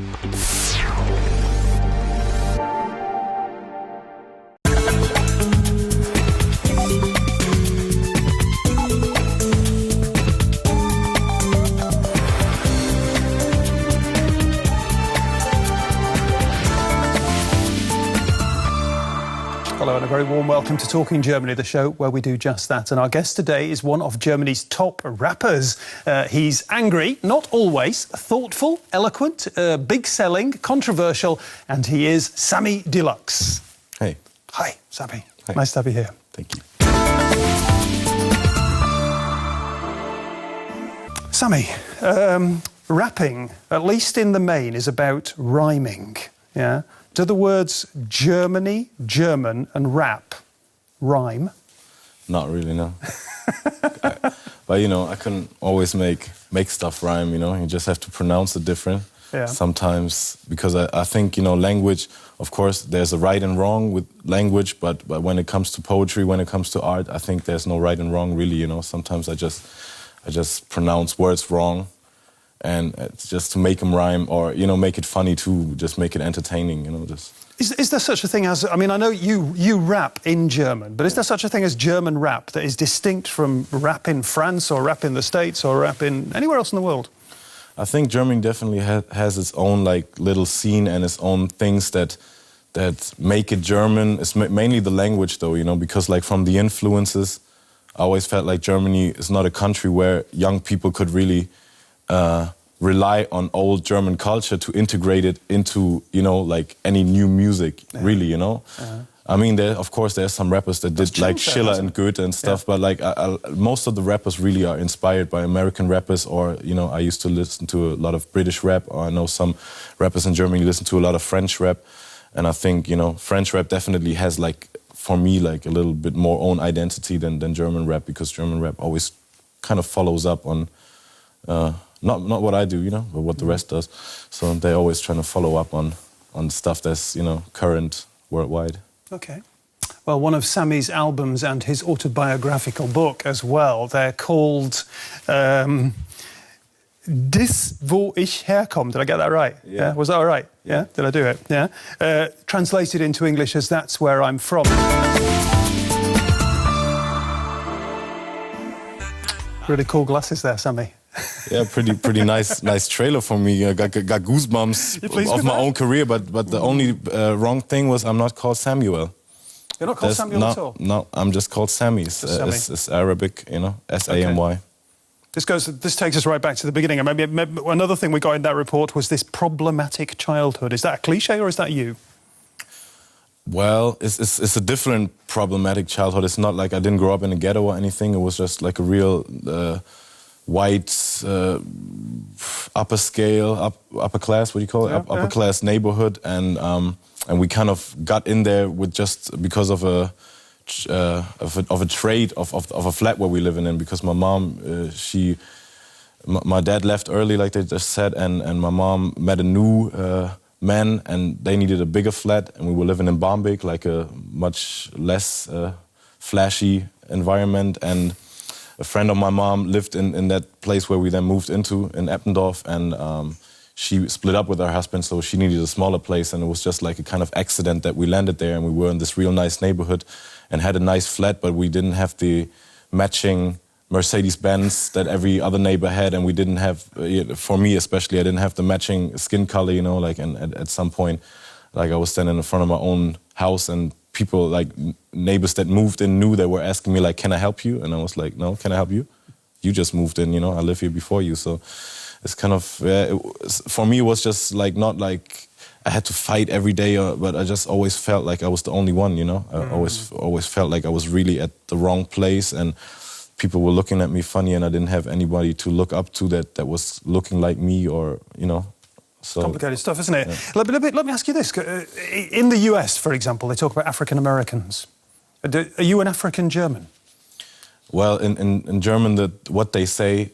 Hello and a very warm welcome to Talking Germany, the show where we do just that. And our guest today is one of Germany's top rappers. He's angry, not always, thoughtful, eloquent, big-selling, controversial, and he is Samy Deluxe. Hey. Hi, Samy. Hi. Nice to have you here. Thank you. Samy, rapping, at least in the main, is about rhyming, yeah? Do the words Germany, German and rap rhyme? Not really, no. But, you know, I couldn't always make stuff rhyme, you know. You just have to pronounce it different sometimes. Because I think, you know, language, of course, there's a right and wrong with language. But when it comes to poetry, when it comes to art, I think there's no right and wrong, really, you know. Sometimes I just pronounce words wrong. And it's just to make them rhyme or, you know, make it funny too, just make it entertaining, you know, just... Is there such a thing as... I mean, I know you rap in German, but is there such a thing as German rap that is distinct from rap in France or rap in the States or rap in anywhere else in the world? I think Germany definitely has its own, like, little scene and its own things that make it German. It's mainly the language, though, you know, because, like, from the influences, I always felt like Germany is not a country where young people could really... rely on old German culture to integrate it into, you know, like any new music, really, you know? I mean, of course, there's some rappers that did like Schiller and Goethe and stuff, but like most of the rappers really are inspired by American rappers or, you know, I used to listen to a lot of British rap, or I know some rappers in Germany listen to a lot of French rap. And I think, you know, French rap definitely has, like, for me, like a little bit more own identity than German rap, because German rap always kind of follows up on... Not what I do, you know, but what the rest does. So they're always trying to follow up on stuff that's, you know, current worldwide. Okay. Well, one of Samy's albums and his autobiographical book as well, they're called Dis, wo ich herkomme. Did I get that right? Yeah. Was that all right? Yeah. Did I do it? Yeah. Translated into English as That's Where I'm From. Really cool glasses there, Samy. Yeah, pretty nice trailer for me. I got goosebumps of my own career, but the only wrong thing was I'm not called Samuel. You're not called Samuel at all? No, I'm just called Samy. It's Arabic, you know, S-A-M-Y. Okay. This takes us right back to the beginning. And maybe another thing we got in that report was this problematic childhood. Is that a cliche or is that you? Well, it's a different problematic childhood. It's not like I didn't grow up in a ghetto or anything. It was just like a real... white, upper scale, upper class, what do you call it? Upper class neighborhood, and we kind of got in there with just because of a trade of a flat where we live in, because my mom, my dad left early, like they just said, and my mom met a new man, and they needed a bigger flat, and we were living in Barmbek, like a much less flashy environment, and a friend of my mom lived in that place where we then moved into, in Eppendorf, and she split up with her husband, so she needed a smaller place, and it was just like a kind of accident that we landed there, and we were in this real nice neighborhood and had a nice flat, but we didn't have the matching Mercedes-Benz that every other neighbor had, and we didn't have, for me especially, I didn't have the matching skin color, you know, like, and at some point, like, I was standing in front of my own house, and people, like, neighbors that moved in knew, they were asking me, like, can I help you? And I was like, no, can I help you? You just moved in, you know, I live here before you. So it's kind of, for me, it was just, like, not like I had to fight every day, but I just always felt like I was the only one, you know? I always felt like I was really at the wrong place, and people were looking at me funny, and I didn't have anybody to look up to that was looking like me, or, you know. So, complicated stuff, isn't it? Yeah. Let me ask you this. In the US, for example, they talk about African Americans. Are you an African German? Well, in German, what they say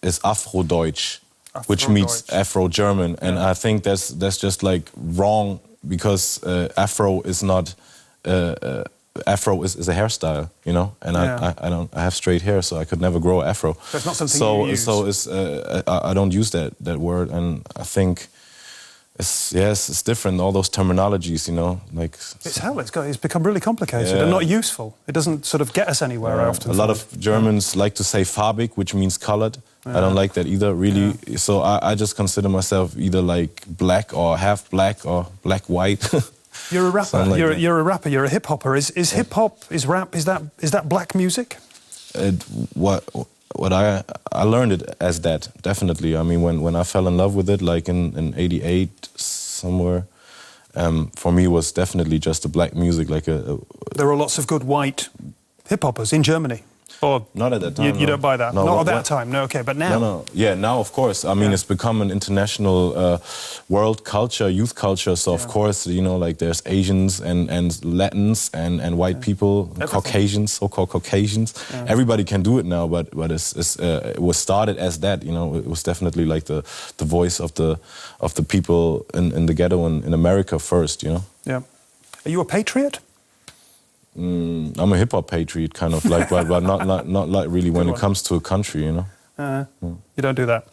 is Afro-Deutsch, which means Afro-German. And I think that's just, like, wrong, because Afro is not... Afro is a hairstyle, you know, and I have straight hair, so I could never grow Afro. So it's not something you use. So I don't use that word, and I think It's different. All those terminologies, you know, like it's become really complicated and not useful. It doesn't sort of get us anywhere. I often a lot of Germans like to say farbig, which means colored. I don't like that either, really. So I just consider myself either like black or half black or black white. You're a rapper. You're a rapper. You're a hip hopper. Is hip hop, is rap, is that black music? What I learned it as that, definitely. I mean, when I fell in love with it, like in '88 somewhere, for me it was definitely just a black music, like There are lots of good white hip hoppers in Germany. Or not at that time. You don't buy that? No, not at that time, no, okay, but now? No. Yeah, now of course. I mean, it's become an international world culture, youth culture, so of course, you know, like there's Asians and Latins and white people, Caucasians, so-called Caucasians. Everybody can do it now, but it was started as that, you know. It was definitely like the voice of the people in the ghetto in America first, you know. Yeah. Are you a patriot? I'm a hip-hop patriot, kind of, like, but not like really when it comes to a country, you know. You don't do that?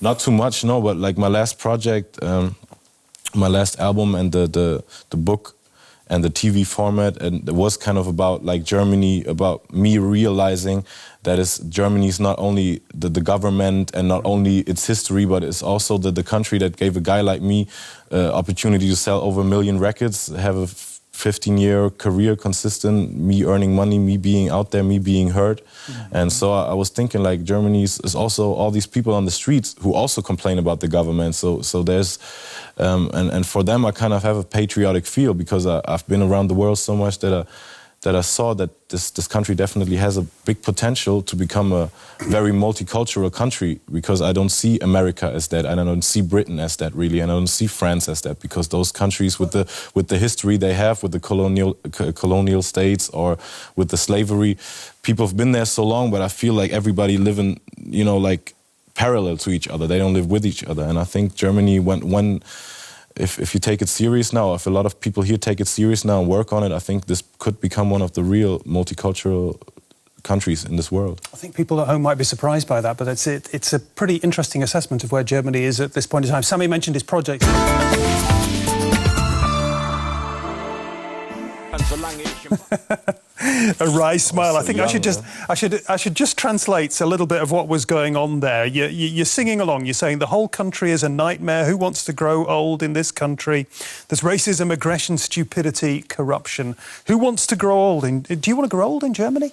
Not too much, no, but like my last project, my last album and the book and the TV format, and it was kind of about like Germany, about me realizing that Germany is not only the government and not only its history, but it's also the country that gave a guy like me opportunity to sell over 1 million records, have a 15-year career, consistent, me earning money, me being out there, me being heard. And so I was thinking, like, Germany is also all these people on the streets who also complain about the government. So there's, and for them I kind of have a patriotic feel, because I've been around the world so much that I saw that this country definitely has a big potential to become a very multicultural country, because I don't see America as that, and I don't see Britain as that, really, and I don't see France as that, because those countries with the history they have, with the colonial states or with the slavery, people have been there so long, but I feel like everybody living, you know, like parallel to each other. They don't live with each other, and I think Germany, if you take it serious now, if a lot of people here take it serious now and work on it, I think this could become one of the real multicultural countries in this world. I think people at home might be surprised by that, but it's a pretty interesting assessment of where Germany is at this point in time. Samy mentioned his project. A wry smile. I think I should just translate a little bit of what was going on there. You're singing along. You're saying the whole country is a nightmare. Who wants to grow old in this country? There's racism, aggression, stupidity, corruption. Who wants to grow old? Do you want to grow old in Germany?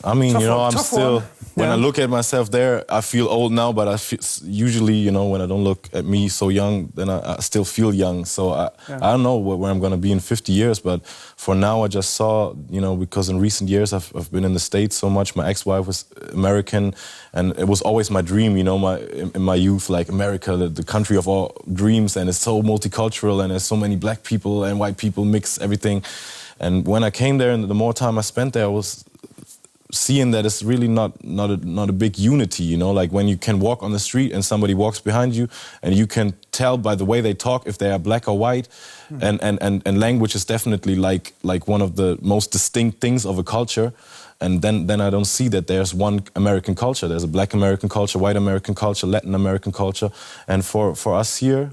I mean, you know, I'm still, when I look at myself there, I feel old now, but I feel, usually, you know, when I don't look at me so young, then I still feel young. So I don't know where I'm going to be in 50 years, but for now I just saw, you know, because in recent years I've been in the States so much. My ex-wife was American, and it was always my dream, you know, in my youth, like America, the country of all dreams, and it's so multicultural, and there's so many black people and white people mix everything. And when I came there, and the more time I spent there, I was seeing that it's really not a big unity, you know, like when you can walk on the street and somebody walks behind you and you can tell by the way they talk if they are black or white, and language is definitely like one of the most distinct things of a culture. And then I don't see that there's one American culture. There's a black American culture, white American culture, Latin American culture, and for us here,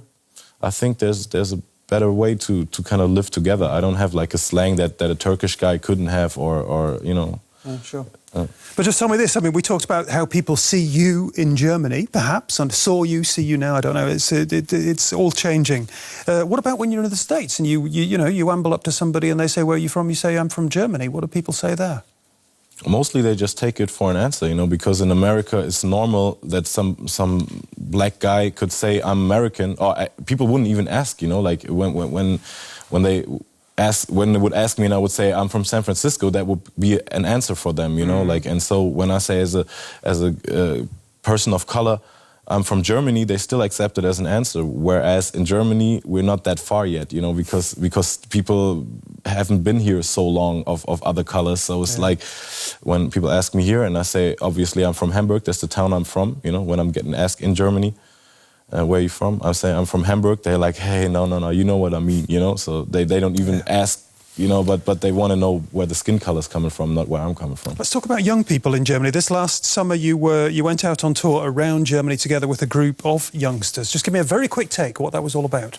I think there's a better way to kind of live together. I don't have like a slang that a Turkish guy couldn't have, or you know. Sure. But just tell me this, I mean, we talked about how people see you in Germany, perhaps, and see you now, I don't know, it's all changing. What about when you're in the States and you amble up to somebody and they say, where are you from? You say, I'm from Germany. What do people say there? Mostly they just take it for an answer, you know, because in America it's normal that some black guy could say, I'm American, or people wouldn't even ask, you know, like when they would ask me and I would say I'm from San Francisco, that would be an answer for them, you know, like, and so when I say as a person of color I'm from Germany, they still accept it as an answer, whereas in Germany we're not that far yet, you know, because people haven't been here so long of other colors. So it's like when people ask me here and I say, obviously I'm from Hamburg, that's the town I'm from, you know, when I'm getting asked in Germany, where are you from? I say I'm from Hamburg. They're like, hey, no, you know what I mean, you know? So they don't even ask you know, but they want to know where the skin color is coming from, not where I'm coming from. Let's talk about young people in Germany. This last summer you went out on tour around Germany together with a group of youngsters. Just give me a very quick take what that was all about.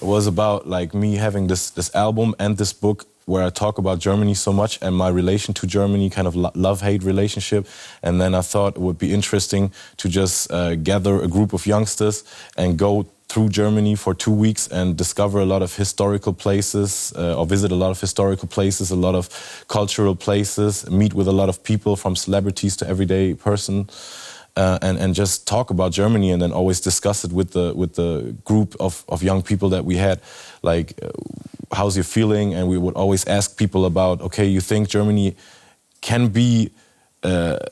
It was about like me having this album and this book where I talk about Germany so much and my relation to Germany, kind of love-hate relationship. And then I thought it would be interesting to just gather a group of youngsters and go through Germany for 2 weeks and discover a lot of historical places, or visit a lot of historical places, a lot of cultural places, meet with a lot of people, from celebrities to everyday person. And just talk about Germany, and then always discuss it with the group of young people that we had, like how's your feeling? And we would always ask people about, okay, you think Germany can be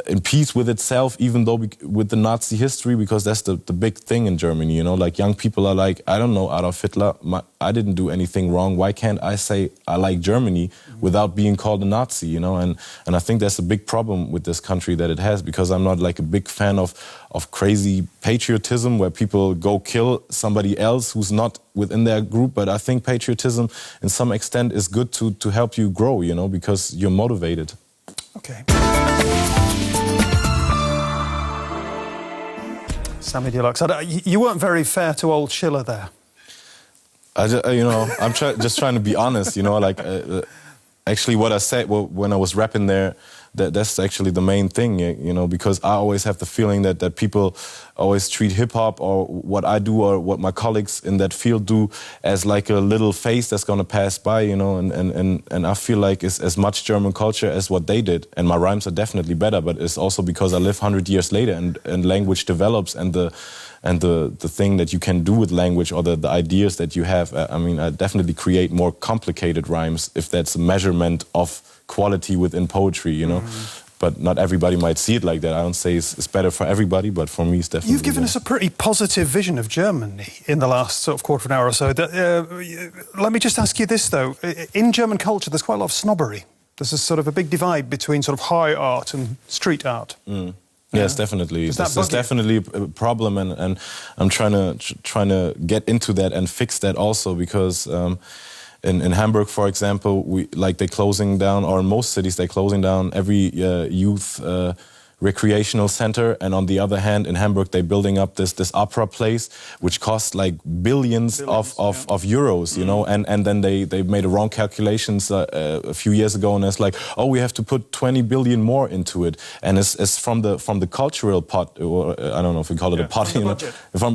in peace with itself, even though with the Nazi history, because that's the big thing in Germany, you know, like young people are like, I don't know, Adolf Hitler, I didn't do anything wrong. Why can't I say I like Germany without being called a Nazi, you know? And I think that's a big problem with this country that it has, because I'm not like a big fan of crazy patriotism where people go kill somebody else who's not within their group. But I think patriotism, in some extent, is good to help you grow, you know, because you're motivated. Okay. Samy Deluxe. You weren't very fair to old Schiller there. You know, I'm just trying to be honest, you know, like actually what I said when I was rapping there, that's actually the main thing, you know, because I always have the feeling that people always treat hip-hop or what I do or what my colleagues in that field do as like a little phase that's going to pass by, you know, and I feel like it's as much German culture as what they did, and my rhymes are definitely better, but it's also because I live 100 years later and language develops, and the thing that you can do with language, or the ideas that you have. I mean, I definitely create more complicated rhymes if that's a measurement of quality within poetry, you know. But not everybody might see it like that. I don't say it's better for everybody, but for me it's definitely... You've given us a pretty positive vision of Germany in the last sort of quarter of an hour or so. Let me just ask you this, though. In German culture, there's quite a lot of snobbery. There's a sort of a big divide between sort of high art and street art. Yes, definitely. That's definitely a problem, and I'm trying to get into that and fix that also, because in Hamburg, for example, they're closing down, or in most cities they're closing down every youth recreational center, and on the other hand, in Hamburg they're building up this opera place which costs like billions of euros, you know, and then they made a wrong calculations a few years ago, and it's like, oh, we have to put 20 billion more into it, and it's from the cultural pot, or I don't know if we call it a pot, you know,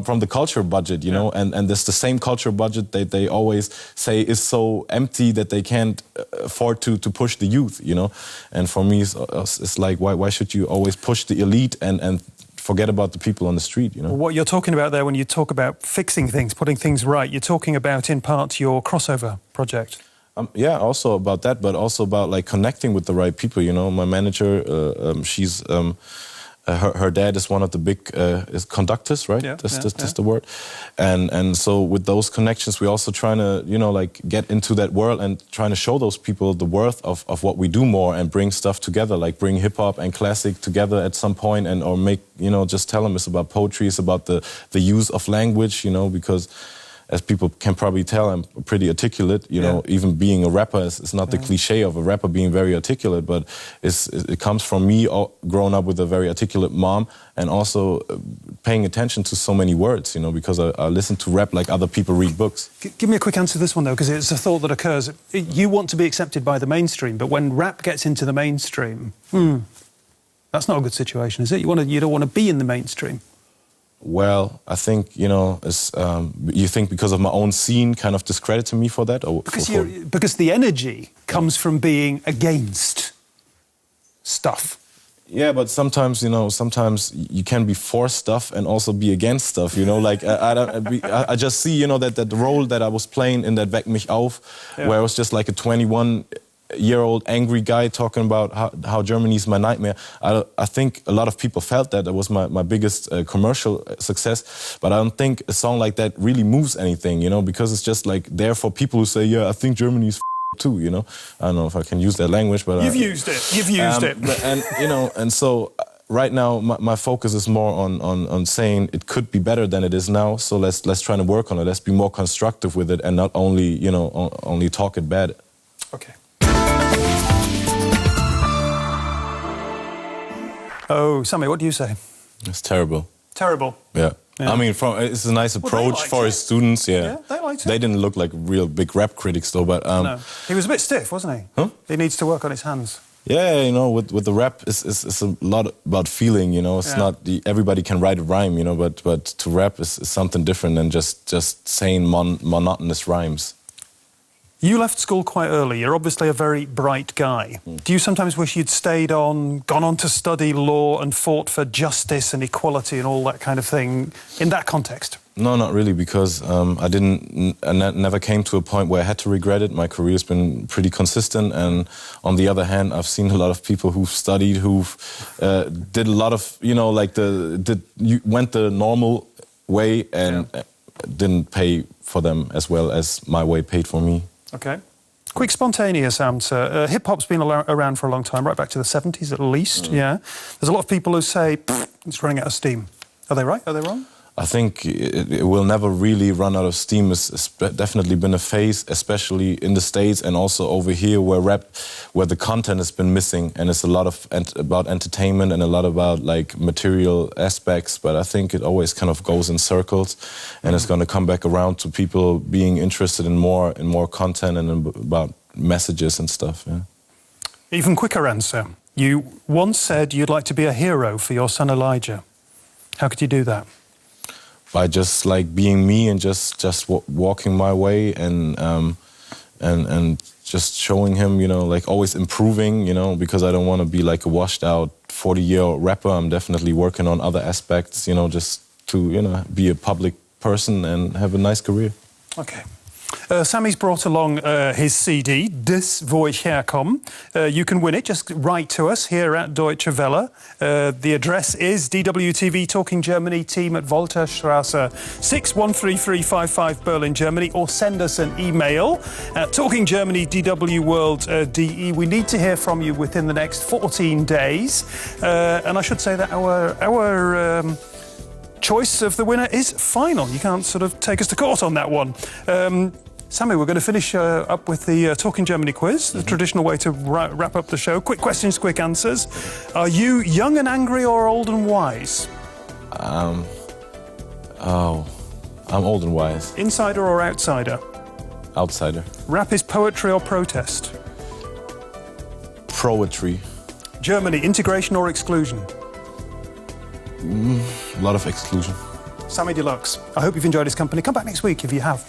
from the cultural budget, you know, and it's the same cultural budget that they always say is so empty that they can't afford to push the youth, you know. And for me it's like, why should you always push the elite and forget about the people on the street, you know? Well, what you're talking about there when you talk about fixing things, putting things right, you're talking about in part your crossover project. Yeah, also about that, but also about like connecting with the right people, you know. My manager, she's her dad is one of the big conductors, right? That's the word. And so with those connections, we're also trying to, you know, like get into that world and trying to show those people the worth of what we do more, and bring stuff together, like bring hip hop and classic together at some point, and or make, you know, just tell them it's about poetry, it's about the use of language, you know, because as people can probably tell, I'm pretty articulate, you know. Even being a rapper is not the cliche of a rapper being very articulate, but it comes from me growing up with a very articulate mom, and also paying attention to so many words, you know, because I listen to rap like other people read books. Give me a quick answer to this one, though, because it's a thought that occurs. You want to be accepted by the mainstream, but when rap gets into the mainstream, that's not a good situation, is it? You don't want to be in the mainstream. Well, I think, you know, you think because of my own scene kind of discrediting me for that? Or because the energy comes from being against stuff. Yeah, but sometimes, you know, you can be for stuff and also be against stuff, you know, like I just see, you know, that role that I was playing in that Weck mich auf, where I was just like a 21-year-old angry guy talking about how Germany's my nightmare. I think a lot of people felt that. That was my biggest commercial success. But I don't think a song like that really moves anything, you know, because it's just like there for people who say, yeah, I think Germany's too, you know. I don't know if I can use that language, but... You've used it. And, you know, and so... Right now, my focus is more on saying it could be better than it is now. So let's try to work on it. Let's be more constructive with it, and not only, you know, only talk it bad. OK. Oh, Samy, what do you say? It's terrible. Terrible? Yeah. Yeah. I mean, it's a nice approach for his students, yeah. Yeah, they liked it. They didn't look like real big rap critics, though, but... No. He was a bit stiff, wasn't he? Huh? He needs to work on his hands. Yeah, you know, with the rap, it's a lot about feeling, you know. It's not... everybody can write a rhyme, you know, but to rap is something different than just saying monotonous rhymes. You left school quite early. You're obviously a very bright guy. Do you sometimes wish you'd stayed on, gone on to study law and fought for justice and equality and all that kind of thing in that context? No, not really, because I never came to a point where I had to regret it. My career's been pretty consistent, and on the other hand, I've seen a lot of people who've studied, who've did a lot of, you know, like went the normal way and didn't pay for them as well as my way paid for me. OK. Quick, spontaneous answer. Hip-hop's been around for a long time, right back to the 70s at least, yeah. There's a lot of people who say, it's running out of steam. Are they right? Are they wrong? I think it will never really run out of steam. It's definitely been a phase, especially in the States and also over here where the content has been missing, and it's a lot of about entertainment and a lot about like material aspects. But I think it always kind of goes in circles, and it's going to come back around to people being interested in more content and about messages and stuff. Yeah. Even quicker answer. You once said you'd like to be a hero for your son Elijah. How could you do that? By just like being me and just walking my way and just showing him, you know, like always improving, you know, because I don't want to be like a washed out 40-year-old rapper. I'm definitely working on other aspects, you know, just to, you know, be a public person and have a nice career. Okay. Samy's brought along his CD, Das, wo ich herkomme. You can win it. Just write to us here at Deutsche Welle. The address is DWTV Talking Germany team at Volterstrasse 613355 Berlin, Germany, or send us an email at talkinggermany@dwworld.de. We need to hear from you within the next 14 days. And I should say that our choice of the winner is final. You can't sort of take us to court on that one. Samy, we're going to finish up with the Talking Germany quiz, the traditional way to wrap up the show. Quick questions, quick answers. Are you young and angry or old and wise? I'm old and wise. Insider or outsider? Outsider. Rap is poetry or protest? Poetry. Germany, integration or exclusion? A lot of exclusion. Samy Deluxe, I hope you've enjoyed his company. Come back next week if you have.